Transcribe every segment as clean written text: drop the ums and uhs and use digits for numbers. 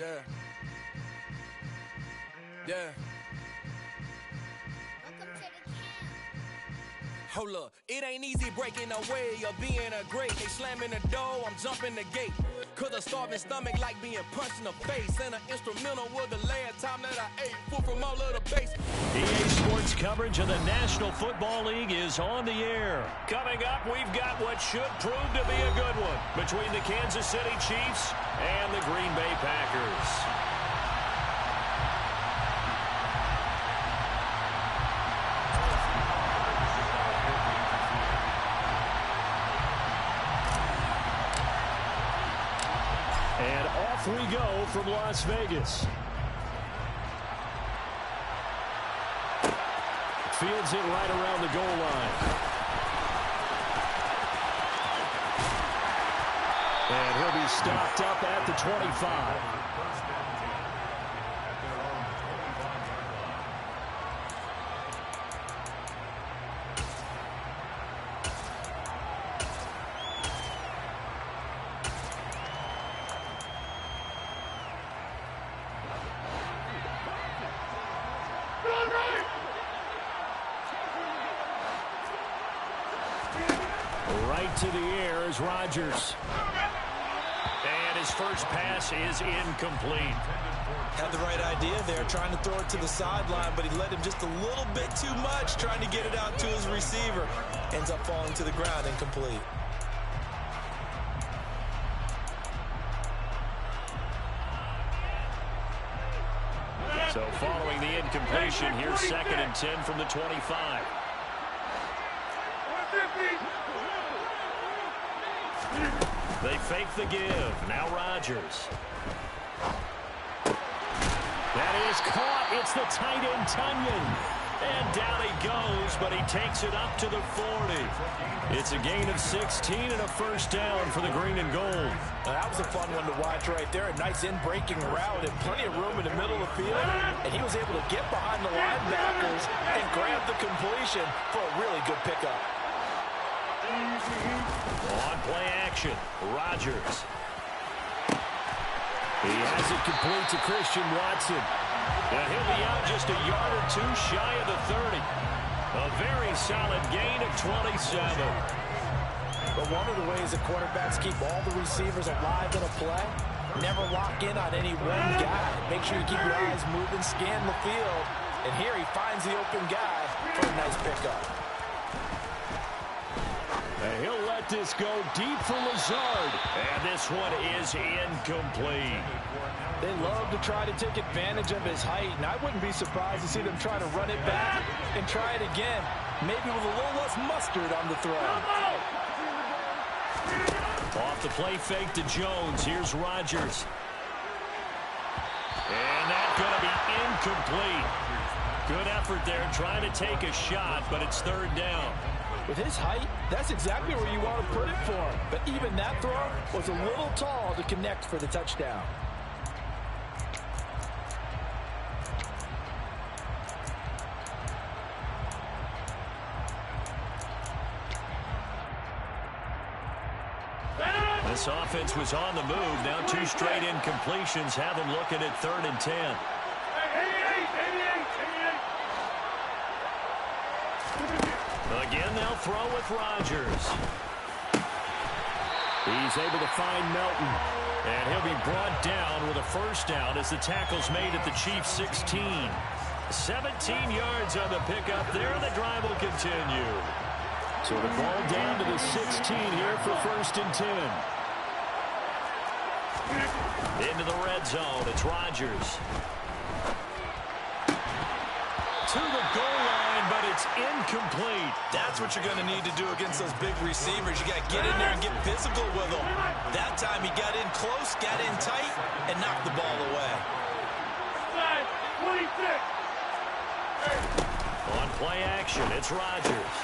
Yeah. Yeah. Hold up, it ain't easy breaking away or being a great. They slamming the door, I'm jumping the gate. Cause a starving stomach like being punched in the face. And an instrumental was the last time that I ate food from all of the base. EA Sports coverage of the National Football League is on the air. Coming up, we've got what should prove to be a good one between the Kansas City Chiefs and the Green Bay Packers. And off we go from Las Vegas. Fields it right around the goal line. And he'll be stopped up at the 25. Right to the air is Rodgers. And his first pass is incomplete. Had the right idea there, trying to throw it to the sideline, but he let him just a little bit too much, trying to get it out to his receiver. Ends up falling to the ground, incomplete. So following the incompletion, here's 2nd and 10 from the 25. They fake the give. Now Rodgers. That is caught. It's the tight end, Tourney. And down he goes, but he takes it up to the 40. It's a gain of 16 and a first down for the green and gold. That was a fun one to watch right there. A nice in-breaking route and plenty of room in the middle of the field. And he was able to get behind the linebackers and grab the completion for a really good pickup. On play action, Rodgers. He has it complete to Christian Watson. And he'll be out just a yard or two shy of the 30. A very solid gain of 27. But one of the ways that quarterbacks keep all the receivers alive in a play, never lock in on any one guy. Make sure you keep your eyes moving, scan the field. And here he finds the open guy for a nice pickup. And he'll let this go deep for Lazard. And this one is incomplete. They love to try to take advantage of his height, and I wouldn't be surprised to see them try to run it back and try it again, maybe with a little less mustard on the throw. Off the play fake to Jones. Here's Rodgers. And that's going to be incomplete. Good effort there trying to take a shot, but it's 3rd down. With his height, that's exactly where you want to put it for him. But even that throw was a little tall to connect for the touchdown. This offense was on the move. Now 2 straight incompletions have them looking at 3rd and 10. Again, they'll throw with Rodgers. He's able to find Melton. And he'll be brought down with a first down as the tackle's made at the Chiefs' 16. 17 yards on the pickup there, and the drive will continue. So the ball down to the 16 here for 1st and 10. Into the red zone, it's Rodgers. To the goal line, but it's incomplete. That's what you're going to need to do against those big receivers. You got to get in there and get physical with them. That time he got in close, got in tight, and knocked the ball away. On play action, it's Rodgers.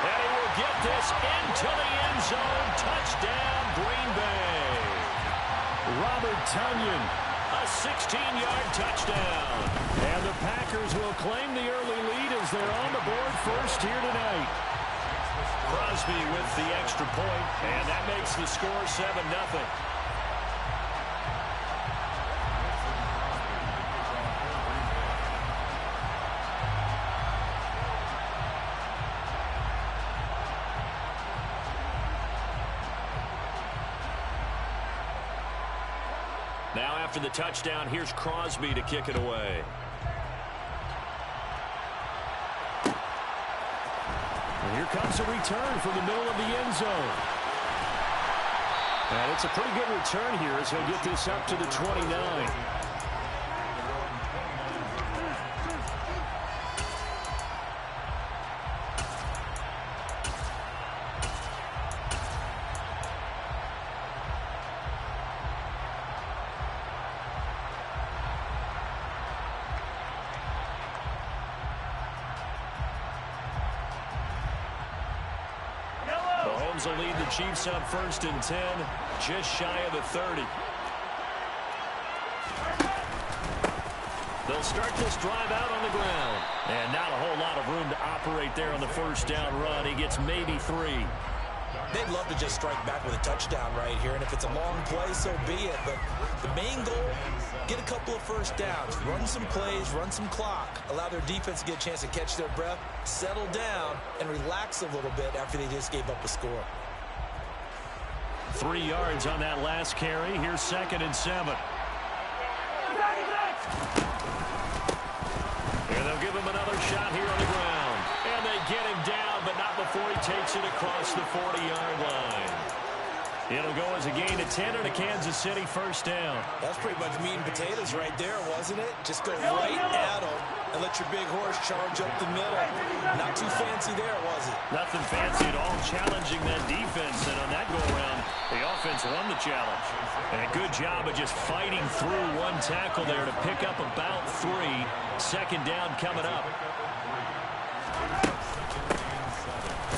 And he will get this into the end zone. Touchdown, Green Bay. Robert Tonyan, a 16-yard touchdown. And the Packers will claim the early lead as they're on the board first here tonight. Crosby with the extra point, and that makes the score 7-0. Now after the touchdown, here's Crosby to kick it away. And here comes a return from the middle of the end zone. And it's a pretty good return here as he'll get this up to the 29. Mahomes will lead the Chiefs up 1st and 10, just shy of the 30. They'll start this drive out on the ground. And not a whole lot of room to operate there on the first down run. He gets maybe 3. They'd love to just strike back with a touchdown right here, and if it's a long play, so be it. But the main goal, get a couple of first downs, run some plays, run some clock, allow their defense to get a chance to catch their breath, settle down, and relax a little bit after they just gave up a score. 3 yards on that last carry. Here's 2nd and 7. And they'll give him another shot here on the ground. And they get him down, but not before he takes it across the 40-yard line. It'll go as a gain of 10 and a Kansas City first down. That's pretty much meat and potatoes right there, wasn't it? Just go right at them and let your big horse charge up the middle. Not too fancy there, was it? Nothing fancy at all, challenging that defense. And on that go-around, the offense won the challenge. And a good job of just fighting through one tackle there to pick up about 3. 2nd down coming up.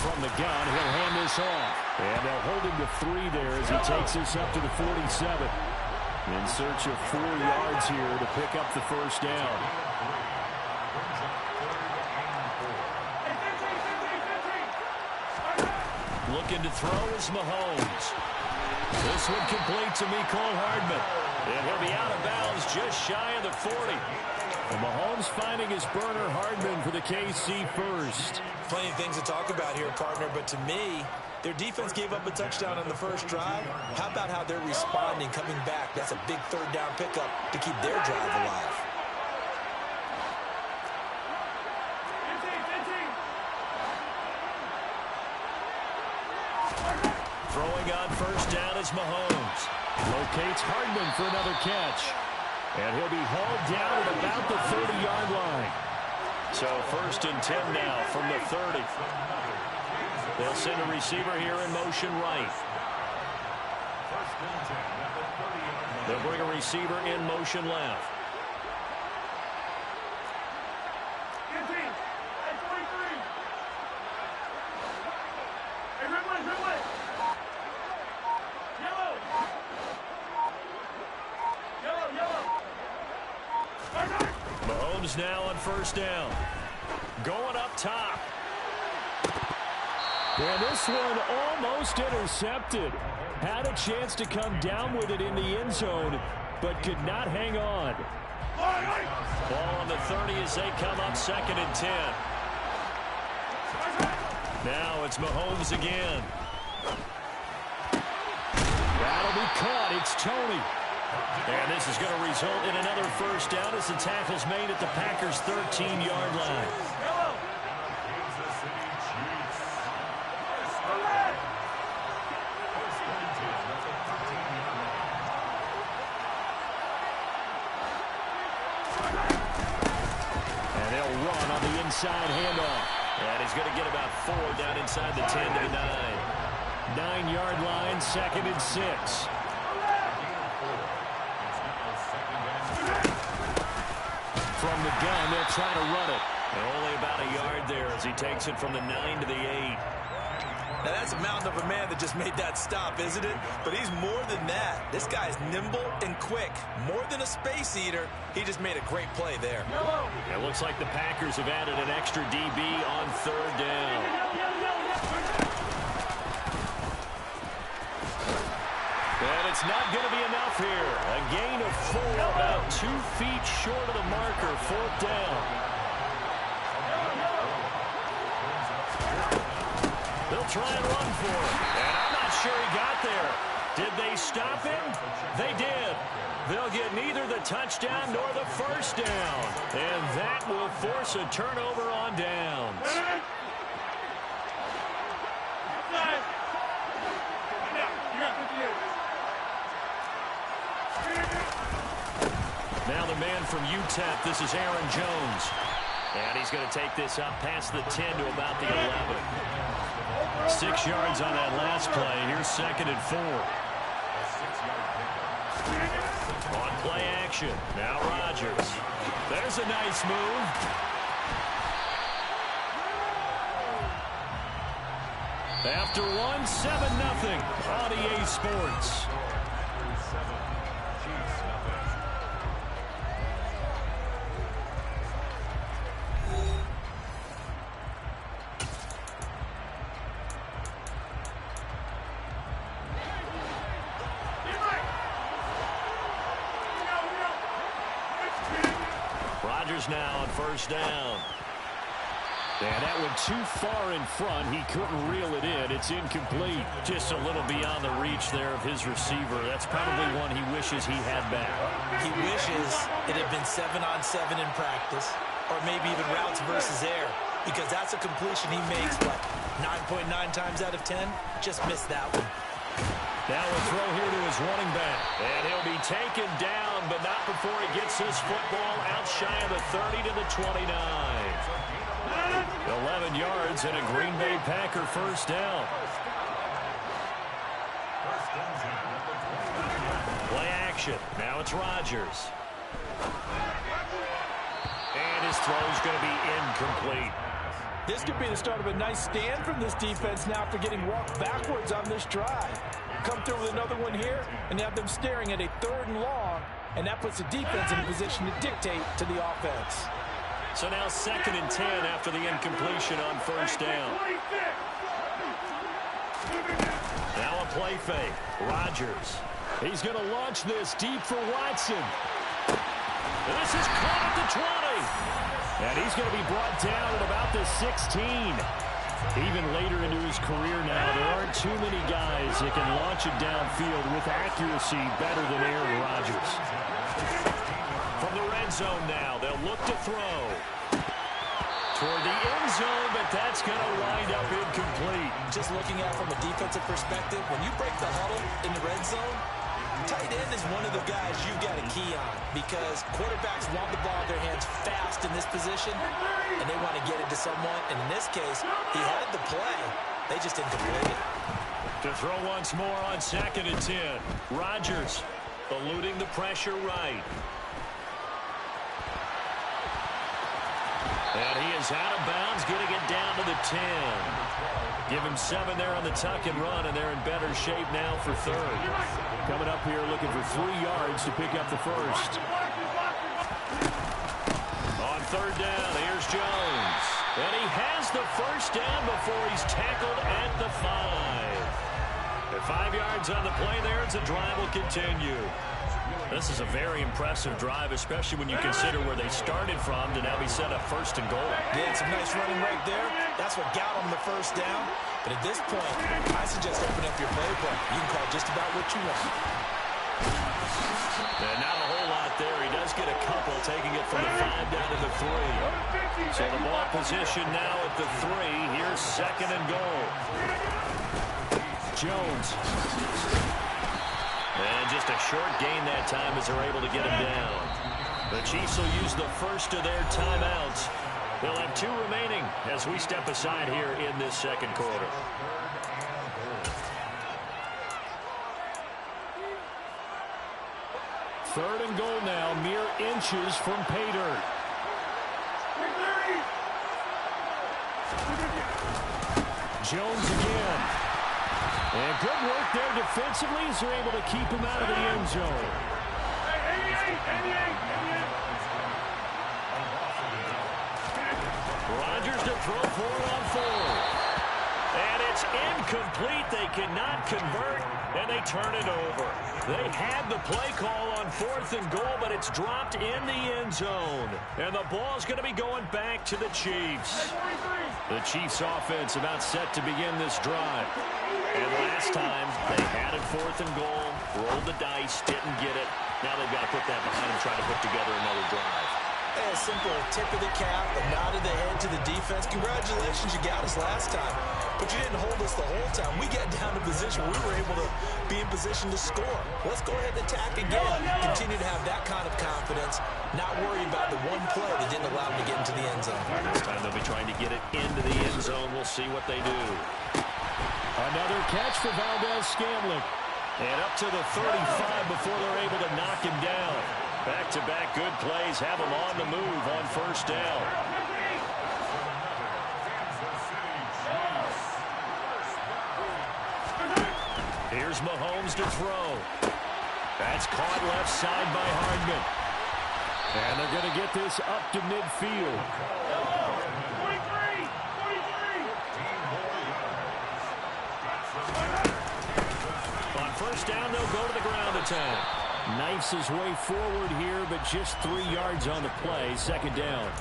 From the gun, he'll hand this off. And they'll hold him to 3 there as he takes this up to the 47. In search of 4 yards here to pick up the first down. Looking to throw is Mahomes. This one complete to Mecole Hardman. And he'll be out of bounds just shy of the 40. And Mahomes finding his burner Hardman for the KC first. Plenty of things to talk about here, partner, but to me, their defense gave up a touchdown on the first drive. How about how they're responding, coming back? That's a big 3rd down pickup to keep their drive alive. Throwing on first down is Mahomes. Locates Hardman for another catch. And he'll be hauled down at about the 30-yard line. So 1st and 10 now from the 30. They'll send a receiver here in motion right. They'll bring a receiver in motion left. Mahomes now on first down. Going up top. And this one almost intercepted. Had a chance to come down with it in the end zone, but could not hang on. Ball on the 30 as they come up 2nd and 10. Now it's Mahomes again. That'll be caught. It's Tourney. And this is going to result in another first down as the tackle's made at the Packers' 13-yard line. And they'll run on the inside handoff. And he's going to get about 4 down inside the 10 to the 9. 9-yard line, 2nd and 6. From the gun, they'll try to run it. And only about a yard there as he takes it from the 9 to the 8. Now, that's a mountain of a man that just made that stop, isn't it? But he's more than that. This guy's nimble and quick. More than a space eater, he just made a great play there. It looks like the Packers have added an extra DB on 3rd down. And it's not going to be enough here. A gain of 4, about 2 feet short of the marker, 4th down. They'll try and run for it. And I'm not sure he got there. Did they stop him? They did. They'll get neither the touchdown nor the first down. And that will force a turnover on downs. Now the man from UTEP, this is Aaron Jones. And he's going to take this up past the 10 to about the 11. 6 yards on that last play. Here's 2nd and 4. On play action. Now Rodgers. There's a nice move. After one, 7-0 on EA Sports. Rodgers now on first down. And that went too far in front. He couldn't reel it in. It's incomplete. Just a little beyond the reach there of his receiver. That's probably one he wishes he had back. He wishes it had been 7-on-7 in practice, or maybe even routes versus air, because that's a completion he makes, what, 9.9 times out of 10? Just missed that one. Now a throw here to his running back. And he'll be taken down, but not before he gets his football out shy of the 30 to the 29. 11 yards and a Green Bay Packer first down. Play action. Now it's Rodgers. And his throw's going to be incomplete. This could be the start of a nice stand from this defense now after getting walked backwards on this drive. Come through with another one here and have them staring at a 3rd and long, and that puts the defense in a position to dictate to the offense. So now 2nd and 10 after the incompletion on first down. Now a play fake. Rodgers. He's going to launch this deep for Watson. This is caught at the 20. And he's going to be brought down at about the 16. Even later into his career now, there aren't too many guys that can launch it downfield with accuracy better than Aaron Rodgers. From the red zone now, they'll look to throw. Toward the end zone, but that's going to wind up incomplete. Just looking at it from a defensive perspective, when you break the huddle in the red zone, tight end is one of the guys you've got a key on, because quarterbacks want the ball in their hands fast in this position, and they want to get it to someone. And in this case, he had the play. They just didn't complete it. To throw once more on 2nd and 10. Rodgers eluding the pressure right. And he is out of bounds, getting it down to the 10. Give him 7 there on the tuck and run, and they're in better shape now for 3rd. Coming up here looking for 3 yards to pick up the first. On 3rd down, here's Jones. And he has the first down before he's tackled at the 5. At 5 yards on the play there, the drive will continue. This is a very impressive drive, especially when you consider where they started from to now be set up 1st and goal. Yeah, some nice running right there. That's what got them the first down. But at this point, I suggest open up your playbook. You can call just about what you want. And not a whole lot there. He does get a couple, taking it from the 5 down to the 3. So the ball position now at the 3. Here's 2nd and goal. Jones. And just a short gain that time as they're able to get him down. The Chiefs will use the first of their timeouts. They'll have 2 remaining as we step aside here in this 2nd quarter. Third and goal now, mere inches from pay dirt. Jones again. And good work there defensively as they're able to keep him out of the end zone. Rodgers to throw for it on 4th. And it's incomplete. They cannot convert, and they turn it over. They had the play call on 4th and goal, but it's dropped in the end zone. And the ball's going to be going back to the Chiefs. The Chiefs offense about set to begin this drive. And last time, they had it 4th and goal, rolled the dice, didn't get it. Now they've got to put that behind them, try to put together another drive. A simple tip of the cap, a nod of the head to the defense. Congratulations, you got us last time. But you didn't hold us the whole time. We got down to position. We were able to be in position to score. Let's go ahead and attack again. Continue to have that kind of confidence. Not worry about the one play that didn't allow them to get into the end zone. This time they'll be trying to get it into the end zone. We'll see what they do. Another catch for Valdez-Scantling. And up to the 35 before they're able to knock him down. Back-to-back good plays have him on the move on first down. Here's Mahomes to throw. That's caught left side by Hardman. And they're going to get this up to midfield. On first down, they'll go to the ground attack. Knifes his way forward here, but just 3 yards on the play. Second down.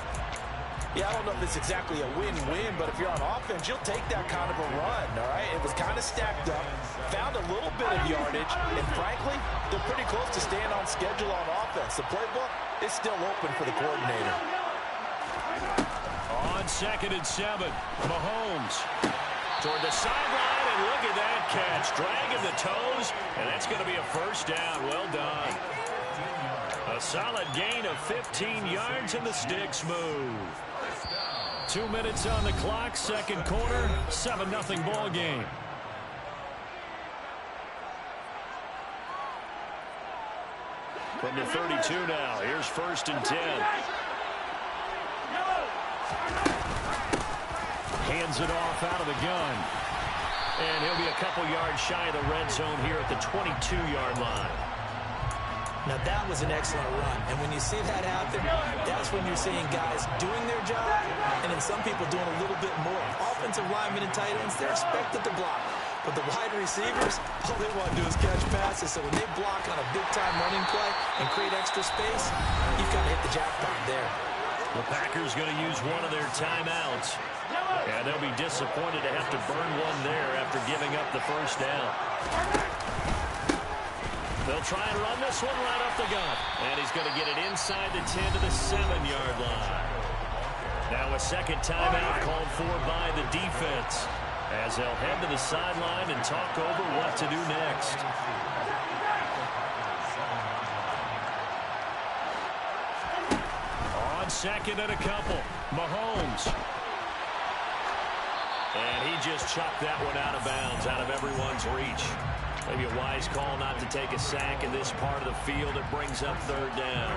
Yeah, I don't know if it's exactly a win-win, but if you're on offense, you'll take that kind of a run, all right? It was kind of stacked up, found a little bit of yardage, and frankly, they're pretty close to staying on schedule on offense. The playbook is still open for the coordinator. On 2nd and 7, Mahomes toward the sideline, and look at that catch. Dragging the toes, and that's going to be a first down. Well done. A solid gain of 15 yards, and the sticks move. 2 minutes on the clock, second quarter, 7-0 ball game. From the 32 now, here's 1st and 10. Hands it off out of the gun. And he'll be a couple yards shy of the red zone here at the 22-yard line. Now, that was an excellent run. And when you see that happen, that's when you're seeing guys doing their job and then some people doing a little bit more. Offensive linemen and tight ends, they're expected to block. But the wide receivers, all they want to do is catch passes. So when they block on a big-time running play and create extra space, you've got to hit the jackpot there. The Packers going to use one of their timeouts. And they'll be disappointed to have to burn one there after giving up the first down. They'll try and run this one right off the gut. And he's going to get it inside the 10 to the 7-yard line. Now a second timeout called for by the defense, as they'll head to the sideline and talk over what to do next. On 2nd and a couple, Mahomes. And he just chucked that one out of bounds, out of everyone's reach. Maybe a wise call not to take a sack in this part of the field. It brings up 3rd down.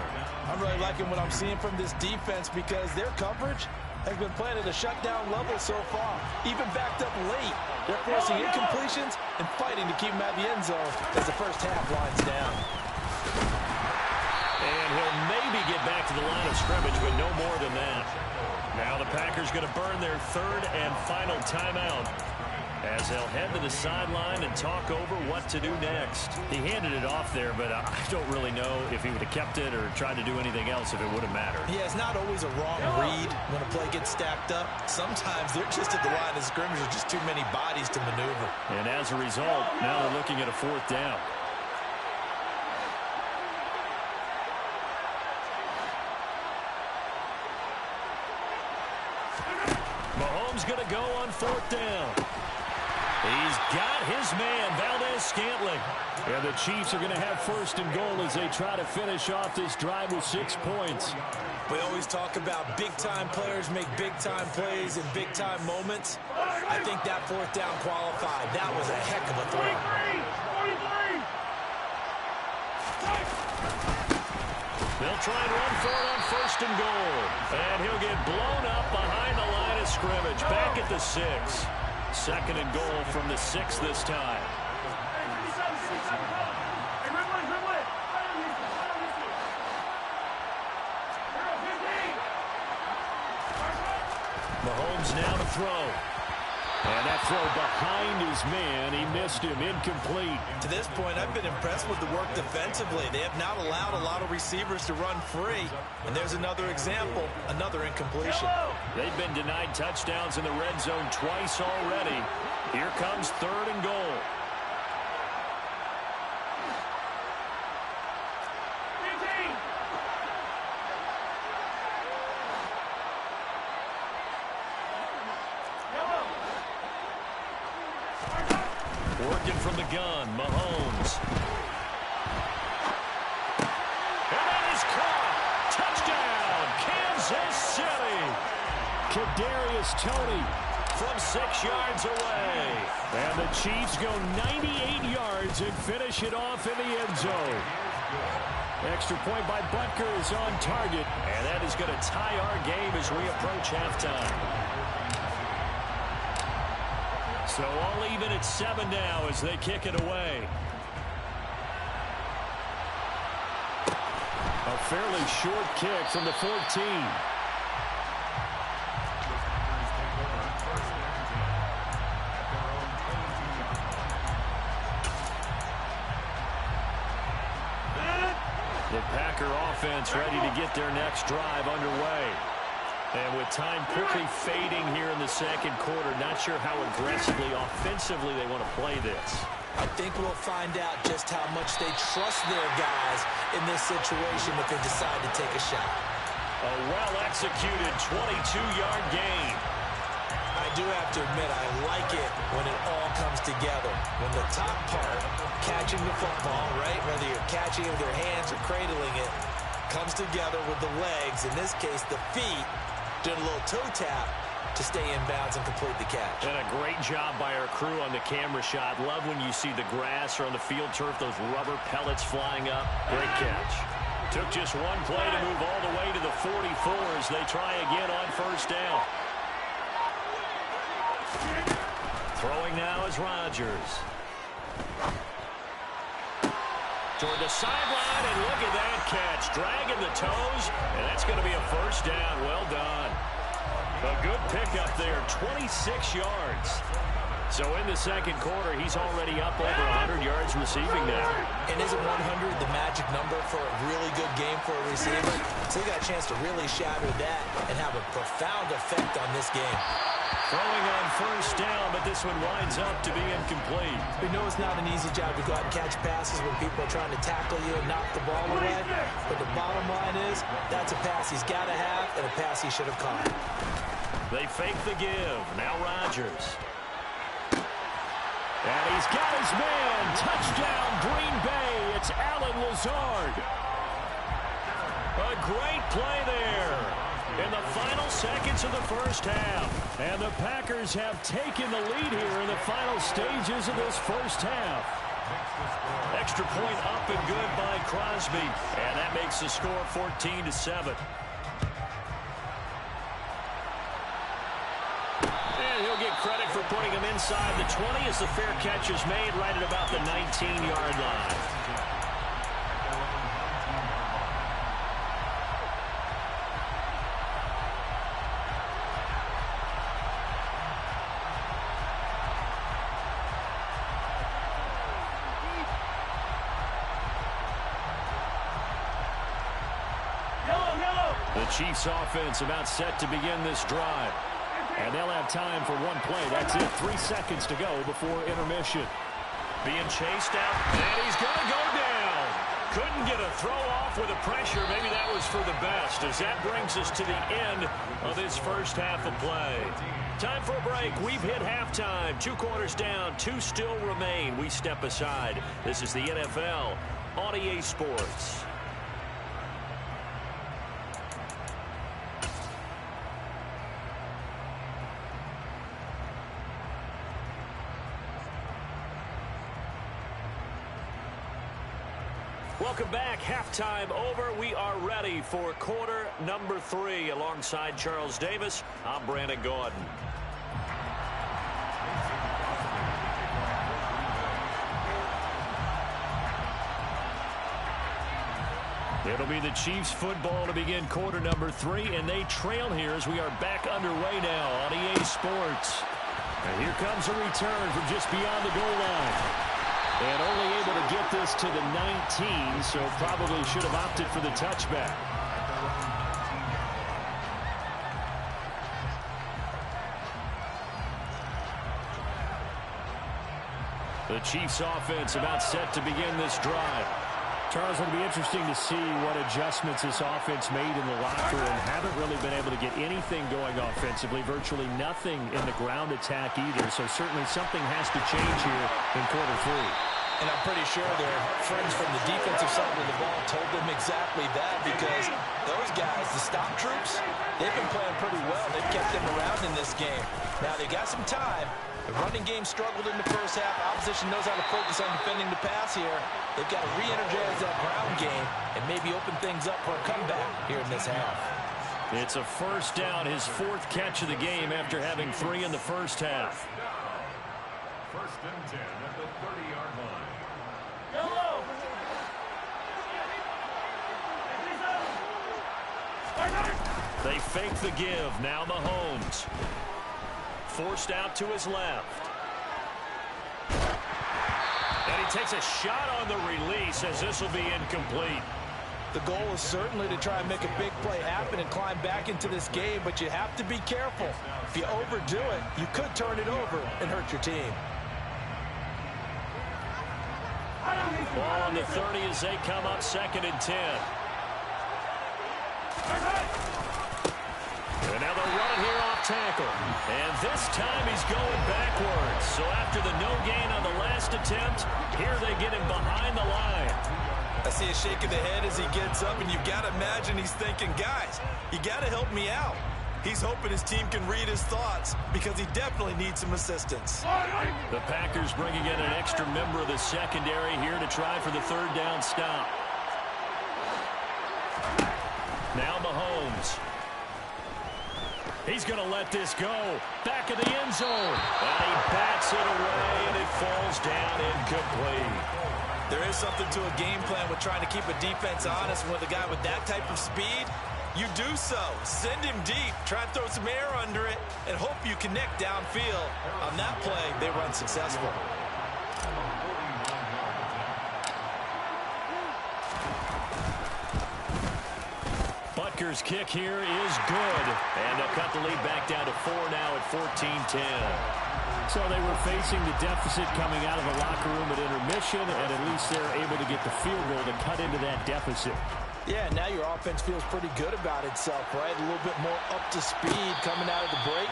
I'm really liking what I'm seeing from this defense because their coverage has been playing at a shutdown level so far. Even backed up late, they're forcing incompletions and fighting to keep them at the end zone as the first half winds down. And he'll maybe get back to the line of scrimmage, but no more than that. Now the Packers going to burn their 3rd and final timeout, as they'll head to the sideline and talk over what to do next. He handed it off there, but I don't really know if he would have kept it or tried to do anything else if it would have mattered. Yeah, it's not always a wrong read when a play gets stacked up. Sometimes they're just at the line of scrimmage with just too many bodies to maneuver. And as a result, now they're looking at a 4th down. Mahomes going to go on 4th down. He's got his man, Valdez-Scantling. And the Chiefs are going to have 1st and goal as they try to finish off this drive with 6 points. We always talk about big-time players make big-time plays in big-time moments. I think that 4th down qualified. That was a heck of a throw. They'll try and run for it on 1st and goal. And he'll get blown up behind the line of scrimmage. Back at the 6. 2nd and goal from the 6 this time. Mahomes now to throw. And that throw behind his man, he missed him, incomplete. To this point, I've been impressed with the work defensively. They have not allowed a lot of receivers to run free. And there's another example, another incompletion. They've been denied touchdowns in the red zone twice already. Here comes 3rd and goal. working from the gun. Mahomes. And that is caught. Touchdown, Kansas City. Kadarius Tourney from 6 yards away. And the Chiefs go 98 yards and finish it off in the end zone. Extra point by Butker is on target. And that is going to tie our game as we approach halftime. So all even at 7 now as they kick it away. A fairly short kick from the 14. The Packer offense ready to get their next drive underway. And with time quickly fading here in the second quarter, not sure how aggressively, offensively they want to play this. I think we'll find out just how much they trust their guys in this situation if they decide to take a shot. A well-executed 22-yard gain. I do have to admit, I like it when it all comes together. When the top part, catching the football, right, whether you're catching it with your hands or cradling it, comes together with the legs, in this case the feet, doing a little toe tap to stay in bounds and complete the catch. And a great job by our crew on the camera shot. Love when you see the grass or on the field turf, those rubber pellets flying up. Great catch. Took just one play to move all the way to the 44 as they try again on first down. Throwing now is Rodgers. Toward the sideline, and look at that catch. Dragging the toes, and that's going to be a first down. Well done. A good pickup there, 26 yards. So in the second quarter, he's already up over 100 yards receiving now. And isn't 100 the magic number for a really good game for a receiver? So he got a chance to really shatter that and have a profound effect on this game. Throwing on first down, but this one winds up to be incomplete. We know it's not an easy job to go out and catch passes when people are trying to tackle you and knock the ball away. But the bottom line is, that's a pass he's got to have and a pass he should have caught. They fake the give. Now Rodgers. And he's got his man. Touchdown, Green Bay. It's Allen Lazard. A great play there in the final seconds of the first half. And the Packers have taken the lead here in the final stages of this first half. Extra point up and good by Crosby. And that makes the score 14-7. And he'll get credit for putting him inside the 20 as the fair catch is made right at about the 19-yard line. The Chiefs offense about set to begin this drive. And they'll have time for one play. That's it. 3 seconds to go before intermission. Being chased out, and he's going to go down. Couldn't get a throw off with the pressure. Maybe that was for the best, as that brings us to the end of this first half of play. Time for a break. We've hit halftime. 2 quarters down, 2 still remain. We step aside. This is the NFL on EA Sports. Welcome back. Halftime over. We are ready for quarter number 3. Alongside Charles Davis, I'm Brandon Gordon. It'll be the Chiefs football to begin quarter number 3, and they trail here as we are back underway now on EA Sports. And here comes a return from just beyond the goal line. And only able to get this to the 19, so probably should have opted for the touchback. The Chiefs offense about set to begin this drive. Charles, it'll be interesting to see what adjustments this offense made in the locker room. Haven't really been able to get anything going offensively, virtually nothing in the ground attack either. So certainly something has to change here in quarter three. And I'm pretty sure their friends from the defensive side of the ball told them exactly that, because those guys, the stop troops, they've been playing pretty well. They've kept them around in this game. Now, they got some time. The running game struggled in the first half. Opposition knows how to focus on defending the pass here. They've got to re-energize that ground game and maybe open things up for a comeback here in this half. It's a first down, his fourth catch of the game after having 3 in the first half. First and 10 at the 30-yard line. They fake the give. Now Mahomes. Forced out to his left. And he takes a shot on the release as this will be incomplete. The goal is certainly to try and make a big play happen and climb back into this game, but you have to be careful. If you overdo it, you could turn it over and hurt your team. Ball on the 30 as they come up 2nd and 10. And now they'll run it here off tackle. And this time he's going backwards. So after the no gain on the last attempt, here they get him behind the line. I see a shake of the head as he gets up, and you've got to imagine he's thinking, guys, you got to help me out. He's hoping his team can read his thoughts because he definitely needs some assistance. The Packers bringing in an extra member of the secondary here to try for the 3rd down stop. Now Mahomes. He's going to let this go. Back of the end zone. And he bats it away, and it falls down incomplete. There is something to a game plan with trying to keep a defense honest. With a guy with that type of speed, you do so. Send him deep. Try and throw some air under it and hope you connect downfield. On that play, they run successful. Butker's kick here is good. And they'll cut the lead back down to 4 now at 14-10. So they were facing the deficit coming out of the locker room at intermission, and at least they're able to get the field goal to cut into that deficit. Yeah, now your offense feels pretty good about itself, right? A little bit more up to speed coming out of the break.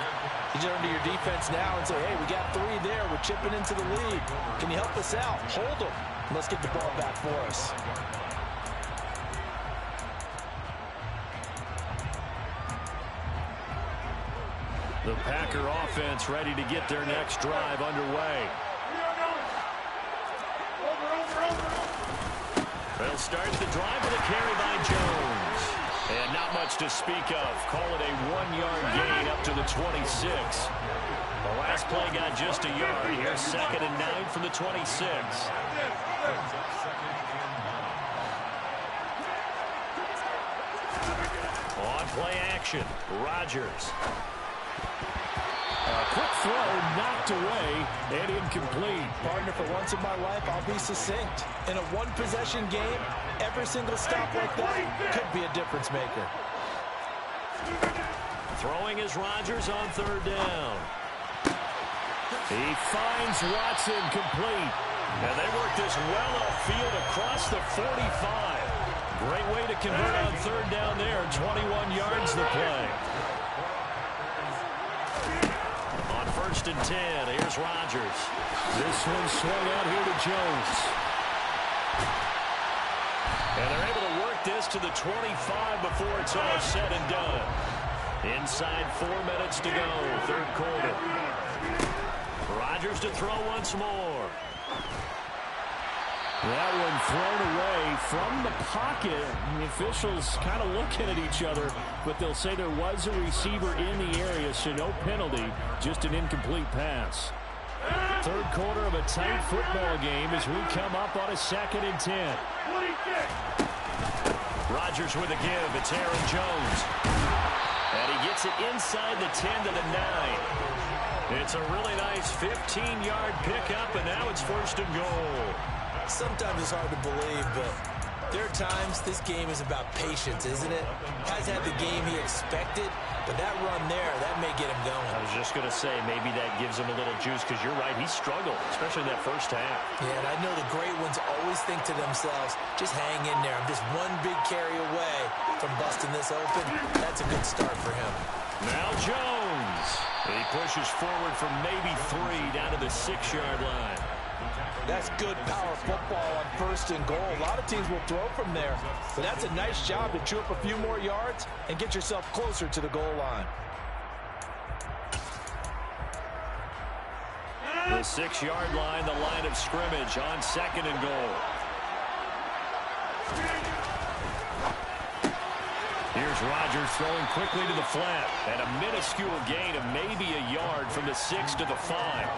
You turn to your defense now and say, hey, we got 3 there. We're chipping into the lead. Can you help us out? Hold them. Let's get the ball back for us. The Packer offense ready to get their next drive underway. They'll start the drive with a carry by Jones. And not much to speak of. Call it a 1-yard gain up to the 26. The last play got just a yard. Here's 2nd and 9 from the 26. On play action, Rodgers. Quick throw knocked away and incomplete. Partner, for once in my life, I'll be succinct. In a one-possession game, every single stop like that could be a difference maker. Throwing is Rodgers on 3rd down. He finds Watson complete. And they work this well upfield across the 45. Great way to convert on 3rd down there. 21 yards the play. 1st and 10. Here's Rodgers. This one swung out here to Jones. And they're able to work this to the 25 before it's all said and done. Inside 4 minutes to go, 3rd quarter. Rodgers to throw once more. That one thrown away from the pocket. The officials kind of looking at each other, but they'll say there was a receiver in the area, so no penalty, just an incomplete pass. 3rd quarter of a tight football game as we come up on a 2nd and 10. Rodgers with a give. It's Aaron Jones. And he gets it inside the 10 to the 9. It's a really nice 15-yard pickup, and now it's 1st and goal. Sometimes it's hard to believe, but There are times this game is about patience, isn't it? Has had the game he expected, but that run there, that may get him going. I was just going to say, maybe that gives him a little juice, because you're right, he struggled, especially in that first half. Yeah, and I know the great ones always think to themselves, just hang in there. I'm just one big carry away from busting this open. That's a good start for him. Now Jones. He pushes forward from maybe 3 down to the 6-yard line. That's good power football on 1st and goal. A lot of teams will throw from there, but that's a nice job to chew up a few more yards and get yourself closer to the goal line. The 6-yard line, the line of scrimmage on 2nd and goal. Here's Rodgers throwing quickly to the flat, and a minuscule gain of maybe a yard from the 6 to the 5.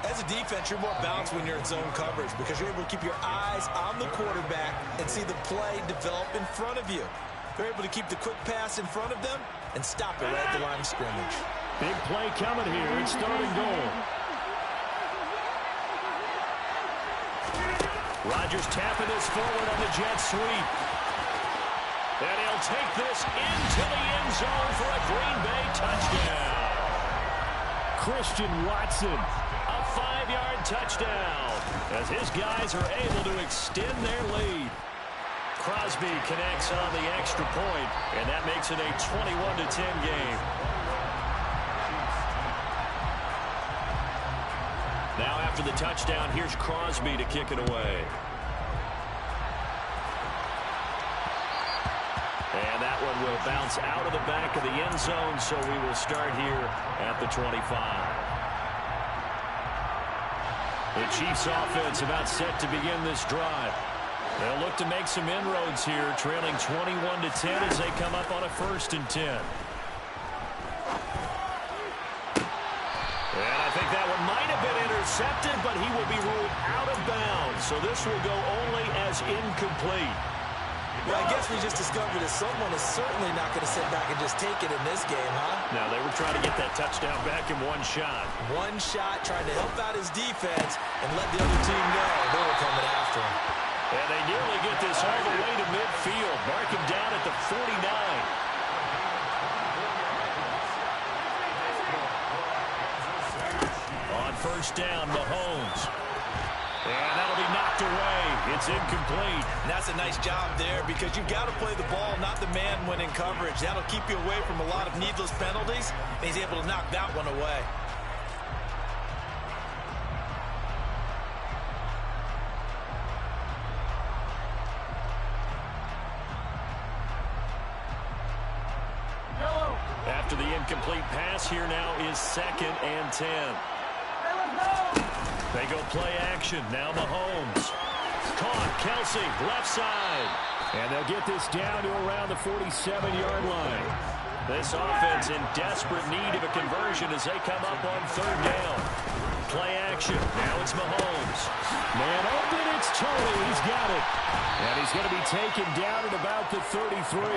As a defense, you're more balanced when you're in zone coverage because you're able to keep your eyes on the quarterback and see the play develop in front of you. They're able to keep the quick pass in front of them and stop it right at the line of scrimmage. Big play coming here. It's 3rd and goal. Rodgers tapping this forward on the jet sweep. And he'll take this into the end zone for a Green Bay touchdown. Christian Watson. A 5-yard touchdown as his guys are able to extend their lead. Crosby connects on the extra point, and that makes it a 21-10 game. Now after the touchdown, here's Crosby to kick it away. And that one will bounce out of the back of the end zone, so we will start here at the 25. The Chiefs offense about set to begin this drive. They'll look to make some inroads here, trailing 21-10 as they come up on a 1st and 10. And I think that one might have been intercepted, but he will be ruled out of bounds. So this will go only as incomplete. Well, I guess we just discovered that someone is certainly not going to sit back and just take it in this game, huh? Now, they were trying to get that touchdown back in one shot. One shot, trying to help out his defense and let the other team know they were coming after him. And they nearly get this all the way to midfield. Mark him down at the 49. On 1st down, Mahomes. And that'll be knocked away. It's incomplete. And that's a nice job there because you've got to play the ball, not the man when in coverage. That'll keep you away from a lot of needless penalties. And he's able to knock that one away. After the incomplete pass, here now is 2nd and 10. They go play action. Now Mahomes. Caught. Kelsey, left side. And they'll get this down to around the 47-yard line. This offense in desperate need of a conversion as they come up on 3rd down. Play action. Now it's Mahomes. Man open, it's Tourney. He's got it. And he's going to be taken down at about the 33.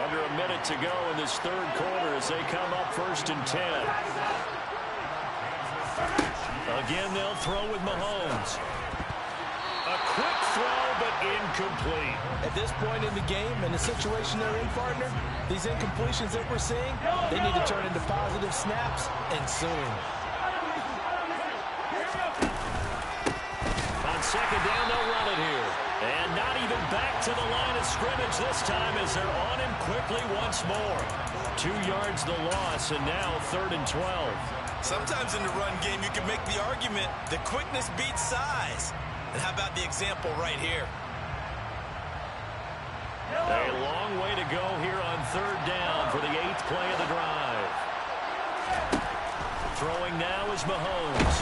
Under a minute to go in this 3rd quarter as they come up 1st and 10. Again, they'll throw with Mahomes. A quick throw, but incomplete. At this point in the game, and the situation they're in, partner, these incompletions that we're seeing, they need to turn into positive snaps, and soon. On 2nd down, they'll run it here. And not even back to the line of scrimmage this time as they're on him quickly once more. 2 yards the loss, and now 3rd and 12. Sometimes in the run game, you can make the argument that quickness beats size. And how about the example right here? A long way to go here on 3rd down for the 8th play of the drive. Throwing now is Mahomes.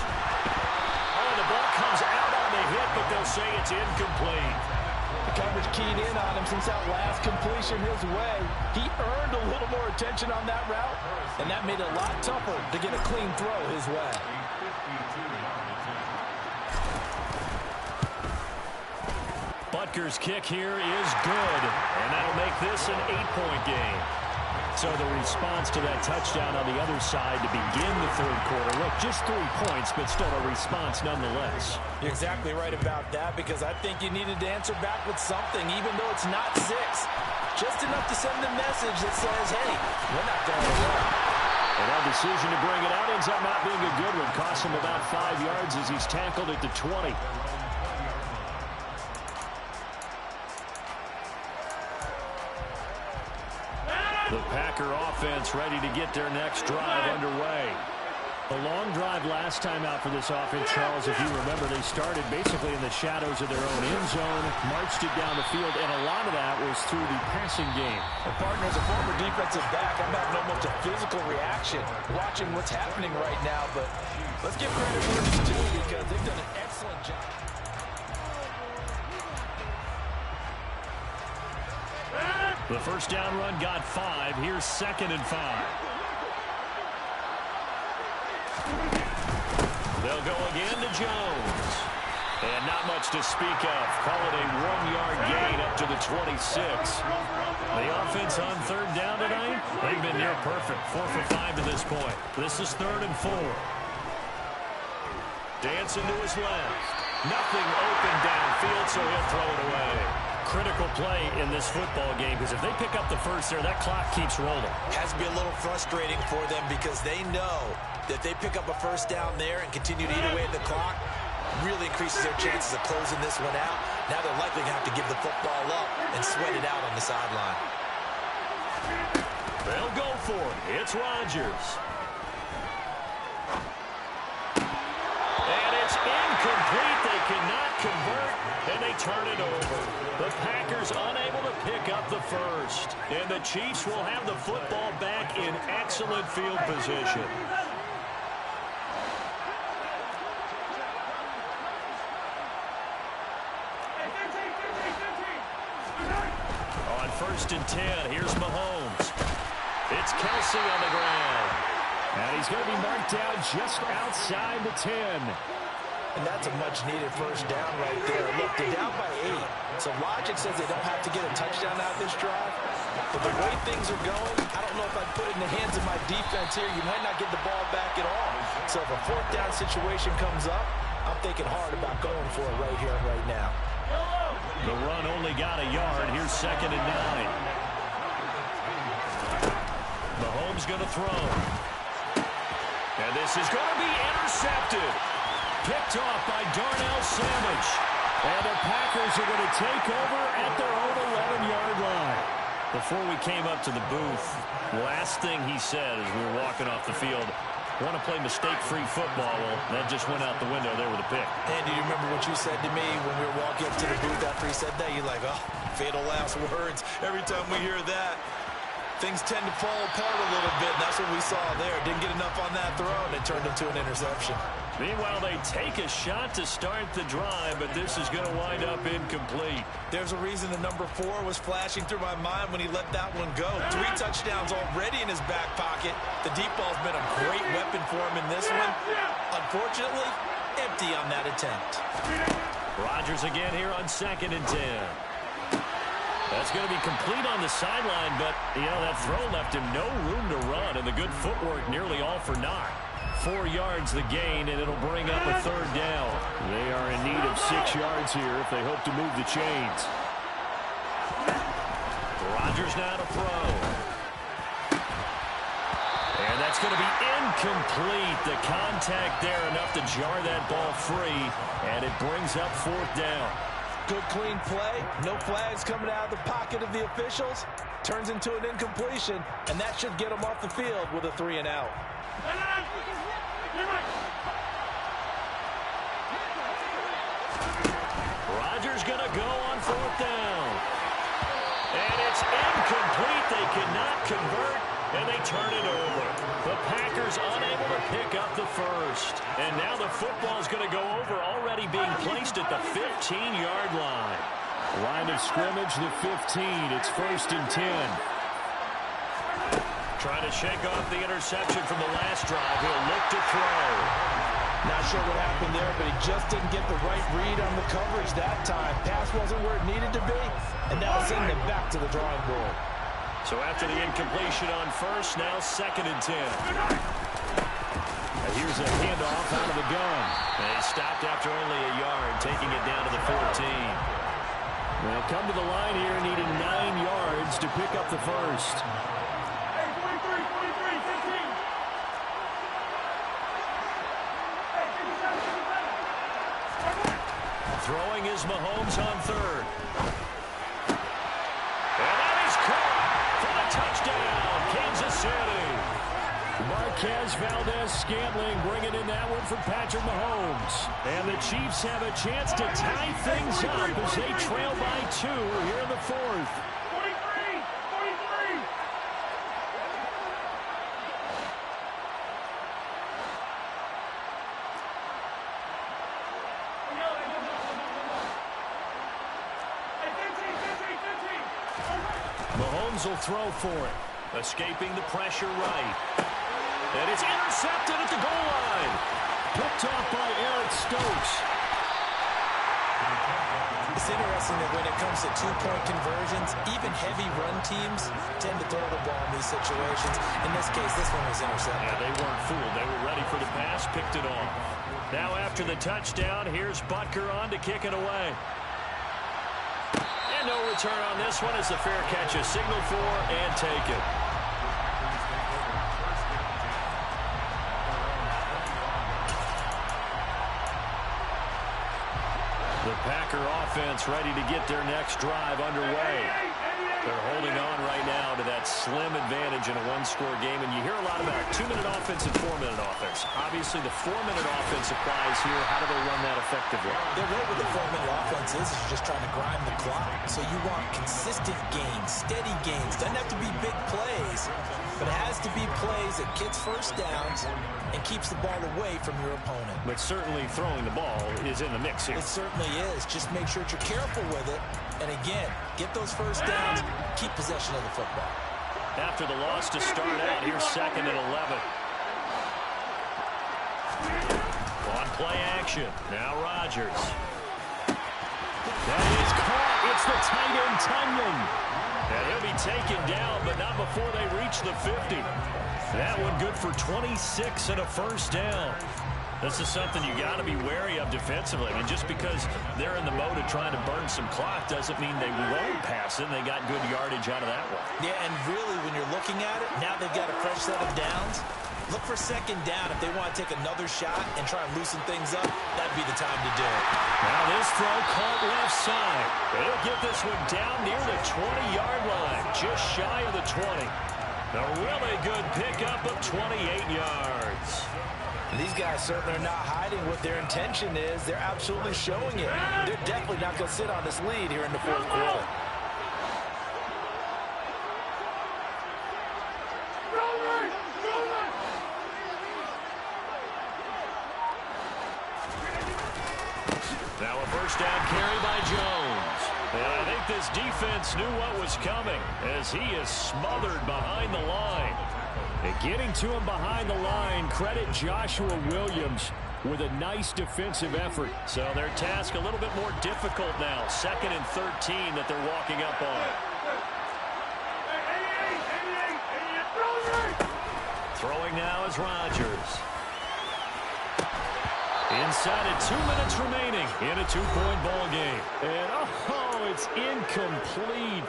Oh, the ball comes out on the hit, but they'll say it's incomplete. The coverage keyed in on him since that last completion his way. He earned a little more attention on that route, and that made it a lot tougher to get a clean throw his way. Butker's kick here is good, and that'll make this an 8-point game. So the response to that touchdown on the other side to begin the third quarter. Look, just 3 points, but still a response nonetheless. You're exactly right about that, because I think you needed to answer back with something, even though it's not 6. Just enough to send a message that says, hey, we're not going away. And that decision to bring it out ends up not being a good one. Costs him about 5 yards as he's tackled at the 20. The Packer offense ready to get their next drive underway. A long drive last time out for this offense, Charles. If you remember, they started basically in the shadows of their own end zone, marched it down the field, and a lot of that was through the passing game. And partner, as a former defensive back, I'm having almost a physical reaction watching what's happening right now. But let's give credit where it's due, because they've done an excellent job. The first down run got 5. Here's 2nd and 5. They'll go again to Jones. And not much to speak of. Call it a 1-yard gain up to the 26. The offense on third down tonight, they've been near perfect. 4 for 5 to this point. This is 3rd and 4. Dancing to his left. Nothing open downfield, so he'll throw it away. Critical play in this football game, because if they pick up the first there, that clock keeps rolling. Has to be a little frustrating for them, because they know that they pick up a first down there and continue to eat away at the clock, really increases their chances of closing this one out. Now they're likely going to have to give the football up and sweat it out on the sideline. They'll go for it. It's Rodgers. And it's incomplete. They cannot convert, and they turn it over. The Packers unable to pick up the first. And the Chiefs will have the football back in excellent field position. On 1st and 10, here's Mahomes. It's Kelsey on the ground. And he's going to be marked out just outside the 10. And that's a much-needed first down right there. Look, they're down by 8. So logic says they don't have to get a touchdown out this drive. But the way things are going, I don't know if I'd put it in the hands of my defense here. You might not get the ball back at all. So if a 4th down situation comes up, I'm thinking hard about going for it right here and right now. The run only got a yard. Here's 2nd and 9. Mahomes going to throw. And this is going to be intercepted. Picked off by Darnell Savage. And the Packers are going to take over at their own 11-yard line. Before we came up to the booth, last thing he said as we were walking off the field, want to play mistake-free football. Well, that just went out the window there with a pick. And do you remember what you said to me when we were walking up to the booth after he said that? You're like, oh, fatal last words. Every time we hear that, things tend to fall apart a little bit, and that's what we saw there. Didn't get enough on that throw, and it turned into an interception. Meanwhile, they take a shot to start the drive, but this is going to wind up incomplete. There's a reason the number 4 was flashing through my mind when he let that one go. 3 touchdowns already in his back pocket. The deep ball's been a great weapon for him in this one. Unfortunately, empty on that attempt. Rodgers again here on 2nd and 10. That's going to be complete on the sideline, but, you know, that throw left him no room to run, and the good footwork nearly all for naught. 4 yards the gain, and it'll bring up a 3rd down. They are in need of 6 yards here if they hope to move the chains. Rodgers now to throw. And that's going to be incomplete. The contact there enough to jar that ball free, and it brings up 4th down. Good, clean play. No flags coming out of the pocket of the officials. Turns into an incompletion, and that should get them off the field with a 3 and out. Rodgers going to go on 4th down. And it's incomplete. They cannot convert, and they turn it over. The Packers unable to pick up the first. And now the football's going to go over, already being placed at the 15-yard line. Line of scrimmage, the 15. It's 1st and 10. Trying to shake off the interception from the last drive. He'll look to throw. Not sure what happened there, but he just didn't get the right read on the coverage that time. Pass wasn't where it needed to be, and that'll send them back to the drawing board. So after the incompletion on first, now 2nd and 10. Here's a handoff out of the gun. They stopped after only a yard, taking it down to the 14. They'll come to the line here, needing 9 yards to pick up the first. Throwing is Mahomes on 3rd. And that is caught for the touchdown, Kansas City. Marquez Valdez-Scantling bringing in that one from Patrick Mahomes. And the Chiefs have a chance to tie things up as they trail by 2 here in the 4th. Mahomes will throw for it. Escaping the pressure right. And it's intercepted at the goal line. Picked off by Eric Stokes. It's interesting that when it comes to two-point conversions, even heavy run teams tend to throw the ball in these situations. In this case, this one was intercepted. Yeah, they weren't fooled. They were ready for the pass, picked it off. Now after the touchdown, here's Butker on to kick it away. And no return on this one as the fair catch is signaled for and taken. The Packer offense ready to get their next drive underway. They're holding on right now to that slim advantage in a one-score game, and you hear a lot about 2-minute offense and 4-minute offense. Obviously, the 4-minute offense applies here. How do they run that effectively? The way with the 4-minute offense is you're just trying to grind the clock. So you want consistent gains, steady gains. Doesn't have to be big plays, but it has to be plays that gets first downs and keeps the ball away from your opponent. But certainly throwing the ball is in the mix here. It certainly is. Just make sure that you're careful with it. And again, get those first downs, keep possession of the football. After the loss to start out, here's 2nd and 11. On play action, now Rodgers. That is caught. It's the tight end, Tunyon. And he'll be taken down, but not before they reach the 50. That one good for 26 and a first down. This is something you got to be wary of defensively. I mean, just because they're in the mode of trying to burn some clock doesn't mean they won't pass it. They got good yardage out of that one. Yeah, and really, when you're looking at it, now they've got a fresh set of downs. Look for 2nd down if they want to take another shot and try and loosen things up. That'd be the time to do it. Now this throw caught left side. They'll get this one down near the 20-yard line, just shy of the 20. A really good pickup of 28 yards. These guys certainly are not hiding what their intention is. They're absolutely showing it. They're definitely not going to sit on this lead here in the 4th quarter. Now a first down carry by Jones. And I think this defense knew what was coming as he is smothered behind the line. And getting to him behind the line, credit Joshua Williams with a nice defensive effort. So their task a little bit more difficult now. 2nd and 13 that they're walking up on. Throwing now is Rodgers. Inside of 2 minutes remaining in a 2-point ball game. And it's incomplete.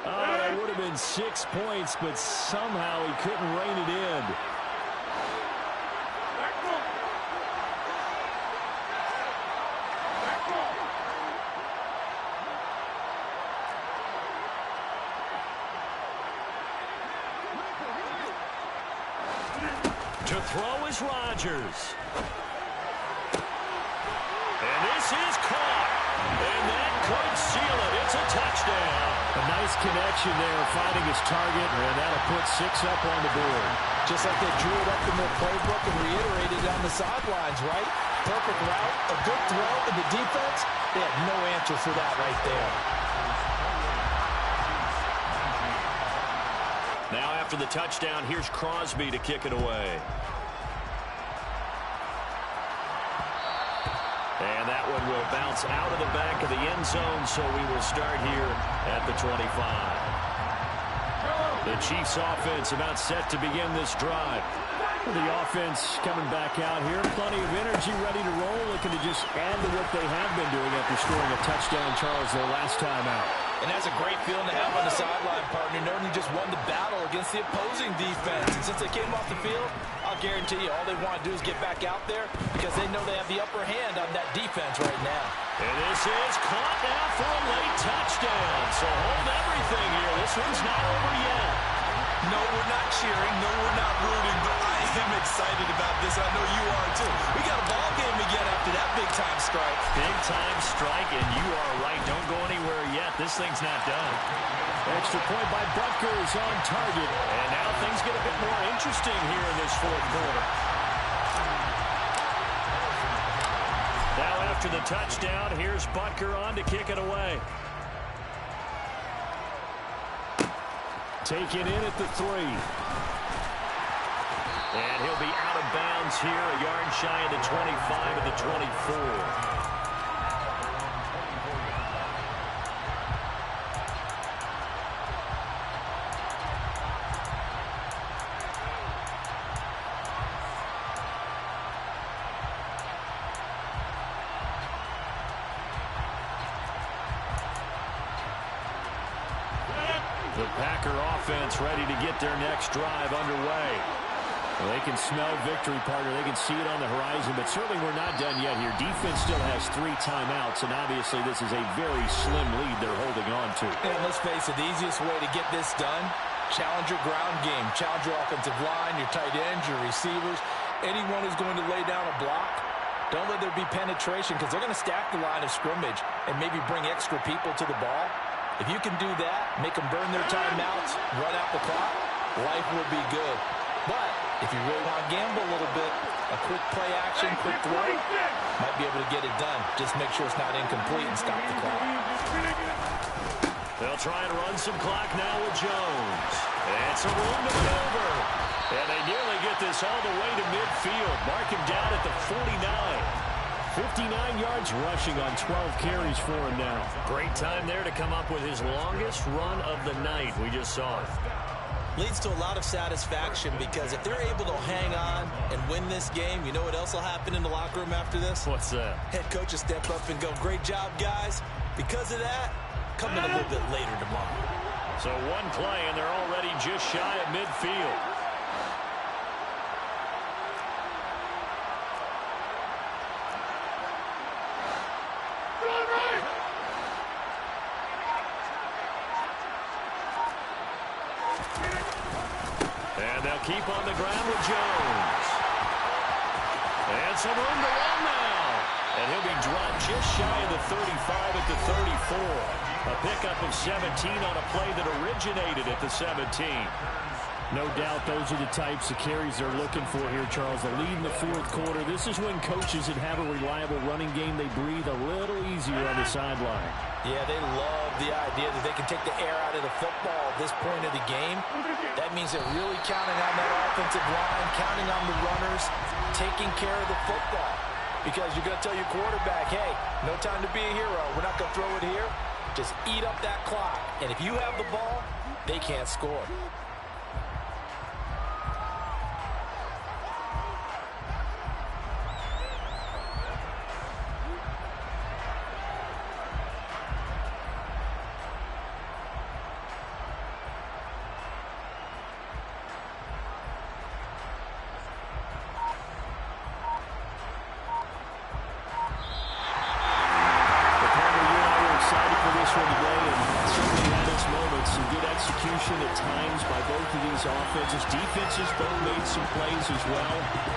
Oh, that would have been 6 points, but somehow he couldn't rein it in. To throw is Rodgers. And this is caught. And that could seal it. It's a touchdown. A nice connection there, finding his target, and that'll put 6 up on the board. Just like they drew it up in their playbook and reiterated on the sidelines, right? Perfect route, a good throw, and the defense, they had no answer for that right there. Now after the touchdown, here's Crosby to kick it away. And that one will bounce out of the back of the end zone, so we will start here at the 25. The Chiefs offense about set to begin this drive. The offense coming back out here. Plenty of energy, ready to roll, looking to just add to what they have been doing after scoring a touchdown, Charles, their last time out. And that's a great feeling to have on the sideline, partner, knowing you just won the battle against the opposing defense. And since they came off the field, I'll guarantee you all they want to do is get back out there because they know they have the upper hand on that defense right now. And this is caught now for a late touchdown. So hold everything here. This one's not over yet. No, we're not cheering. No, we're not rooting. But I am excited about this. I know you are, too. We got a ball game again after that big-time strike. Big-time strike, and you are right. Don't go anywhere yet. This thing's not done. Extra point by Butker is on target. And now things get a bit more interesting here in this fourth quarter. Now after the touchdown, here's Butker on to kick it away. Taken in at the 3. And he'll be out of bounds here, a yard shy of the 25 of the 24. The Packer offense ready to get their next drive underway. Well, they can smell victory, partner. They can see it on the horizon, but certainly we're not done yet here. Defense still has 3 timeouts, and obviously this is a very slim lead they're holding on to. And let's face it, the easiest way to get this done, challenge your ground game. Challenge your offensive line, your tight ends, your receivers. Anyone who's going to lay down a block, don't let there be penetration because they're going to stack the line of scrimmage and maybe bring extra people to the ball. If you can do that, make them burn their timeouts, run out the clock, life will be good. But if you really want to gamble a little bit, a quick play action, quick throw, might be able to get it done. Just make sure it's not incomplete and stop the clock. They'll try and run some clock now with Jones. And some room to maneuver. And they nearly get this all the way to midfield. Mark him down at the 49. 59 yards rushing on 12 carries for him now. Great time there to come up with his longest run of the night. We just saw it. Leads to a lot of satisfaction because if they're able to hang on and win this game, you know what else will happen in the locker room after this? What's that? Head coach will step up and go, great job, guys. Because of that, come in a little bit later tomorrow. So one play, and they're already just shy of midfield. And they'll keep on the ground with Jones. And some room to run now. And he'll be dropped just shy of the 35 at the 34. A pickup of 17 on a play that originated at the 17. No doubt those are the types of carries they're looking for here, Charles. The lead in the fourth quarter. This is when coaches that have a reliable running game, they breathe a little easier on the sideline. Yeah, they love the idea that they can take the air out of the football at this point of the game. That means they're really counting on that offensive line, counting on the runners, taking care of the football. Because you're going to tell your quarterback, hey, no time to be a hero. We're not going to throw it here. Just eat up that clock. And if you have the ball, they can't score. At times by both of these offenses. Defenses both made some plays as well.